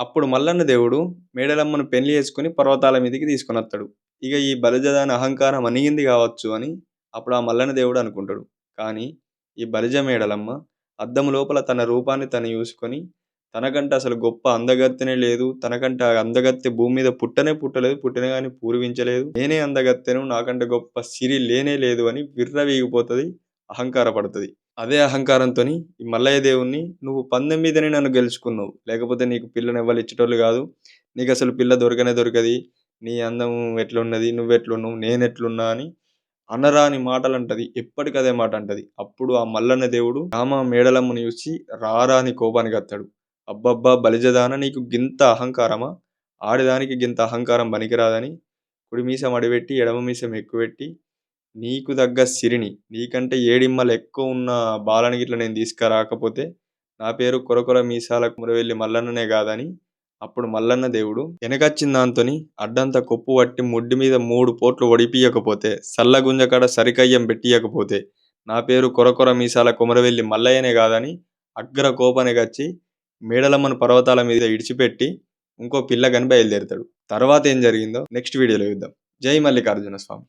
అప్పుడు మల్లన్న దేవుడు మేడలమ్మను పెళ్లి చేసుకొని పర్వతాల మీదకి తీసుకొనొత్తాడు. ఇక ఈ బలిజదాని అహంకారం అణిగింది కావచ్చు అని అప్పుడు ఆ మల్లన్న దేవుడు అనుకుంటాడు. కానీ ఈ బలిజ మేడలమ్మ అద్దం లోపల తన రూపాన్ని తను చూసుకొని తనకంటే అసలు గొప్ప అందగత్తెనే లేదు. తనకంటే ఆ అందగత్తె భూమి మీద పుట్టనే పుట్టలేదు. పుట్టిన గాని పూర్వించలేదు. నేనే అందగత్తెను, నాకంటే గొప్ప సిరి లేనే లేదు అని విర్రవీగిపోతది. అహంకార పడతది. అదే అహంకారంతోని ఈ మల్లయ్య దేవుడిని "నువ్వు పందెం మీదనే నన్ను గెలుచుకున్నావు. లేకపోతే నీకు పిల్లనెవ్వలు ఇచ్చేటోళ్ళు గాదు. నీకసలు పిల్ల దొరకనే దొరకది. నీ అందం ఎట్లున్నది? నువ్వెట్లున్నావు? నేనెట్లున్నా?" అని అనరాని మాటలంటది. ఎప్పటికదే మాట అంటది. అప్పుడు ఆ మల్లన్న దేవుడు మేడలమ్మని చూసి రారాని కోపానికత్తాడు. "అబ్బబ్బా! బలిజదాన నీకు గింత అహంకారమా? ఆడిదానికి గింత అహంకారం పనికిరాదని" కుడి మీసం అడిపెట్టి, ఎడమ మీసం ఎక్కుపెట్టి, "నీకు తగ్గ సిరిని, నీకంటే ఏడిమ్మలు ఎక్కువున్న బాలని గిట్ల నేను తీసుకురాకపోతే, నా పేరు కొరకొర మీసాల కుమరవెల్లి మల్లన్ననే గాదని" అప్పుడు మల్లన్న దేవుడు ఎనకచ్చిన దాంతోని అడ్డంతా కొప్పు పట్టి ముడ్డి మీద 3 పోట్లు ఒడిపియకపోతే, సల్లగుంజ కాడ సరికయ్యం పెట్టియకపోతే, నా పేరు కొరకొర మీసాల కొమరవెల్లి మల్లయ్యనే గాదని అగ్ర కోపానికచ్చి మేడలమ్మను పర్వతాల మీద ఇడిచిపెట్టి ఇంకో పిల్లగని బయలుదేరుతాడు. తర్వాత ఏం జరిగిందో నెక్స్ట్ వీడియోలో చూద్దాం. జై మల్లికార్జున స్వామి.